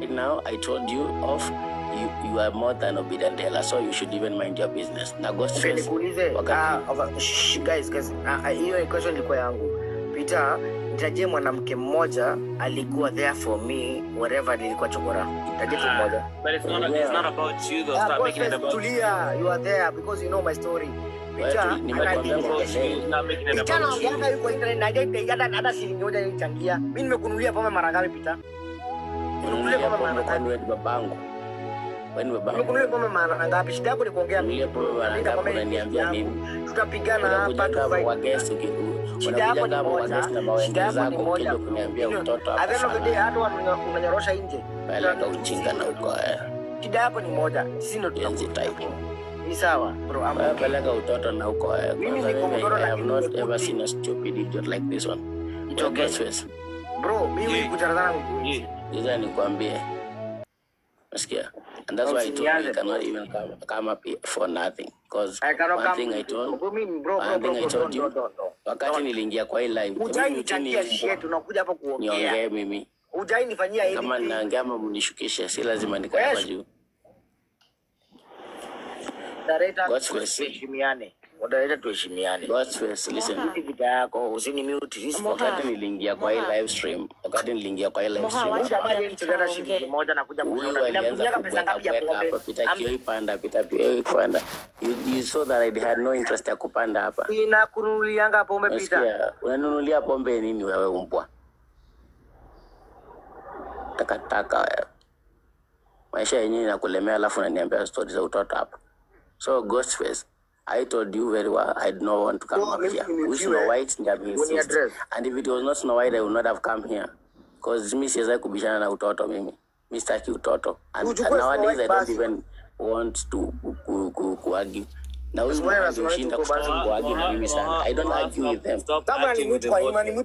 now, I told you off. You are more than obedient Ella, so you should even mind your business. Na ghost face. Guys, hiyo question ilikuwa yangu. Peter, nitajie mwanamke mmoja alikuwa there for me wherever nilikuwa chokora. Nitajie tu mmoja. But it's not about you though. Stop making it about Tulia, you are there because you know my story. Peter, nimekwambia yuko internet na hata shilingi moja nilichangia. Mimi nimekununulia pombe mara ngapi Peter? Nimekununulia pombe mara ngapi babangu? Wewe baba. Nimekununulia pombe mara ngapi? Shida yako ni kuongea mimi. Pombe mara ngapi unaniambia nini? Tutapigana hapa kwa guest shida yako ni moja. Shida yako ni moja kuniambia utoto hapa. Adhabu bidii hata unanyorosha nje. Peleka ujinga na uko shida yako ni moja. Sisi ndio tunazitaipu. Ni sawa bro. Peleka utoto na uko mimi niko mtoto I have not ever seen a stupid idiot like this one. It's okay. Bro, mimi nikucharazana Niza nikwambie. Nasikia. And that's why I told you cannot even come up for nothing. Because one thing I told you, wakati niliingia kwa hii live, utanichangia shit unakuja hapa kuongea. Niongee mimi. Hujainifanyia hivi. Kama naongea ama mnishukishe, si lazima nikae hapa juu. God's tuheshimiane. Moderator tuheshimiane. God's face, listen. Video yako usini mute. Wakati niliingia kwa hii live stream, moja na kuja kuona pesa ngapi ya pombe. Pita kio ipanda, pita pio ipanda. You saw that I had no interest ya kupanda hapa. Ninakununulianga pombe Peter. Unanunulia pombe nini wewe umbwa? Takataka wewe. Maisha yenyewe inakulemea alafu unaniambia stories za utoto hapa. So Ghostface, I told you very well, I do not want to come up here. We Snow White, and if it was not Snow White, I would not have come here. Because me says I could be shana utoto mimi. Mr. Utoto. And nowadays I don't even want to argue. Now I don't argue with them. Stop acting with emotions.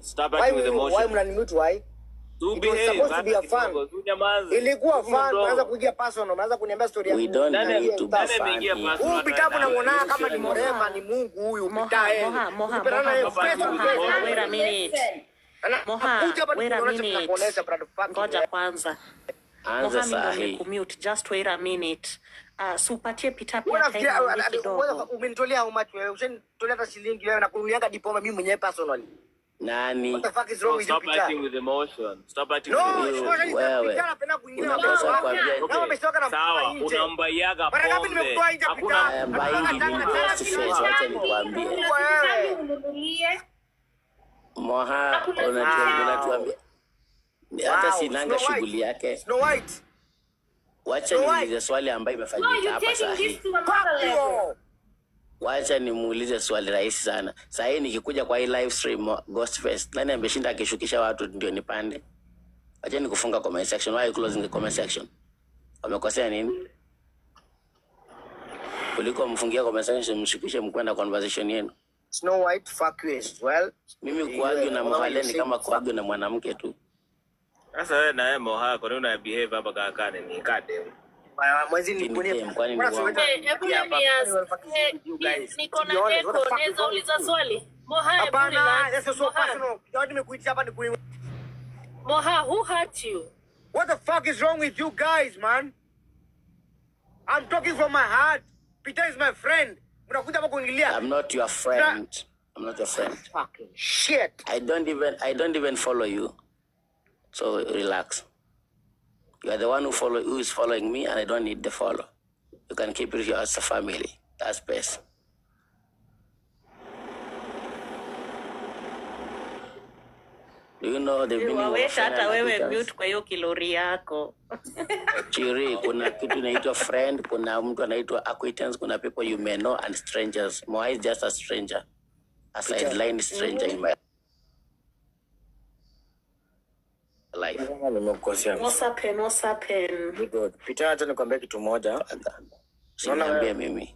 Stop acting with emotions. Why? It was supposed to be a fun. Ilikuwa fun, unaanza kuingia personal, unaanza kuniambia story ya. We don't need to be fun. Huyu Pitabu unaona kama ni morema ni Mungu huyu Pitae. Moha, wait a minute. Ngoja kwanza. Anza sahi. Commute, just wait a minute. Supatie Peter pia kidogo. Umenitolea how much wewe? Ushanitolea hata shilingi wewe na kununulianga diploma mimi mwenyewe personally. Nani? What the fuck is wrong with you, Peter? Stop acting with emotion. Stop acting with emotion. Wewe. Unakosa kuambia sawa, unambayaga pombe. Hakuna mbaingi ni Ghostface, wacha nikwambie. Moha, unatuambia. Hata sinanga shughuli yake. Snow White. Wacha niulize swali ambayo imefanyika hapa sahi. Wacha nimuulize swali rahisi sana. Sasa hii nikikuja kwa hii live stream Ghostface, nani ameshinda akishukisha watu ndio nipande? Wacha nikufunga comment section. Why closing the comment section? Wamekosea nini? Kuliko mfungia comment section mshukishe mkwenda conversation yenu. Snow White, fuck you as well. Mimi kuagi na mhaleni kama kuagi na mwanamke tu. Sasa wewe na Moha kwa nini una behave hapa kakane ni kade? Mwezi ni kwani niko na echo, naweza uliza swali. Moha, Moha, who hurt you? What the fuck is wrong with you guys, man? I'm talking from my heart. Peter is my friend. I'm not your friend. I'm not your friend. Fucking shit. I don't even follow you. So relax. You are the one who is following me, and I don't need the follow. You can keep it here as a family. That's best. Do you know the meaning of hata wewe mute kwa hiyo kilori yako. Chiri, kuna kitu inaitwa friend, kuna mtu anaitwa acquaintance, kuna people you may know and strangers. Moha is just a stranger. A sideline stranger in my life. What's happened? Good. Peter, acha nikwambie kitu moja. Niambie mimi.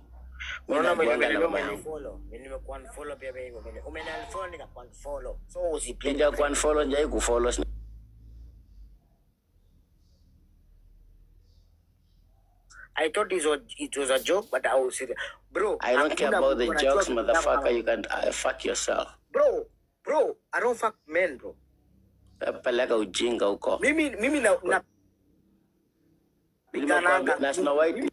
Unaona umenifollow. Mimi nimekuwa unfollow pia hivyo. Umenifollow nikakuwa unfollow. So usipenda kuwa unfollow njai kufollow. I thought it was a joke, but I was serious. Bro, I don't care about the jokes, motherfucker. You can fuck yourself. Bro, I don't fuck men, bro. peleka ujinga huko. Mimi na na Snow White.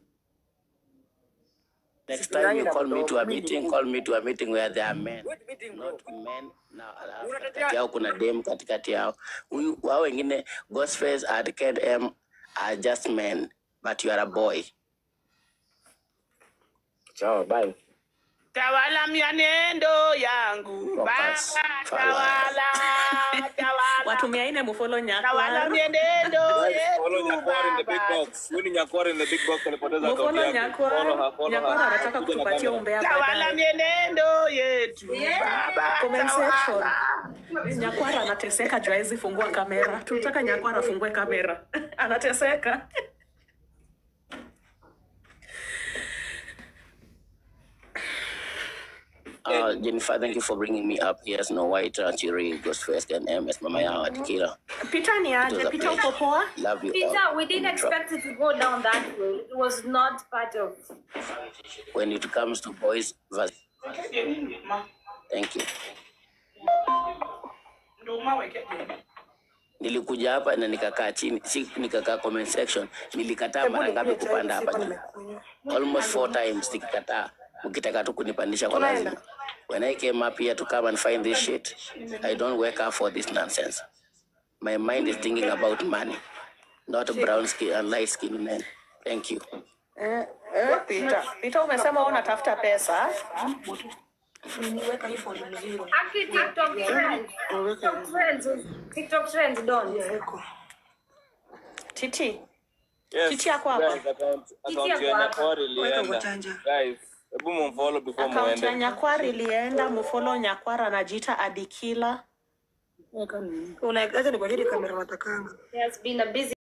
Next time you call me to a meeting where there are men, not men. Katikati yao kuna dem katikati yao. Wao wengine Ghostface and KM are just men, but you are a boy. Ciao, bye. Tawala mianendo yangu. Tawala. Watu 400 mufollow Nyakwara. Tawala mianendo yetu. Follow Nyakwara in the big box. Wini Nyakwara in the big box alipoteza akaunti yake. Nyakwara anataka kutupatia umbea baadaye. Tawala mianendo yetu. Comment section. Nyakwara anateseka juu hizi fungua kamera. Tunataka Nyakwara afungue kamera. Anateseka. Jennifer, thank you for bringing me up here. Snow White, Chiri, Ghostface, and MS Mama Yao at Kila. Peter ni aje? Peter uko poa? Love you. Peter, we didn't expect it to go down that way. It was not part of. When it comes to boys, thank you. Nilikuja hapa na nikakaa chini, si nikakaa comment section. Nilikataa mara ngapi kupanda hapa juu? Almost 4 times nikikataa. Mkitaka tu kunipandisha kwa lazima. When I came up here to come and find this shit, I don't wake up for this nonsense. My mind is thinking about money, not brown skin and light skin men. Thank you. Peter umesema unatafuta pesa. Actually, TikTok trends don't. Titi. Yes. Titi yako hapa. Akaunti ya Nyakwara ilienda. Guys, hebu mfollow before muende. Akaunti ya Nyakwara ilienda, mfollow Nyakwara anajiita Adikila. It has been a busy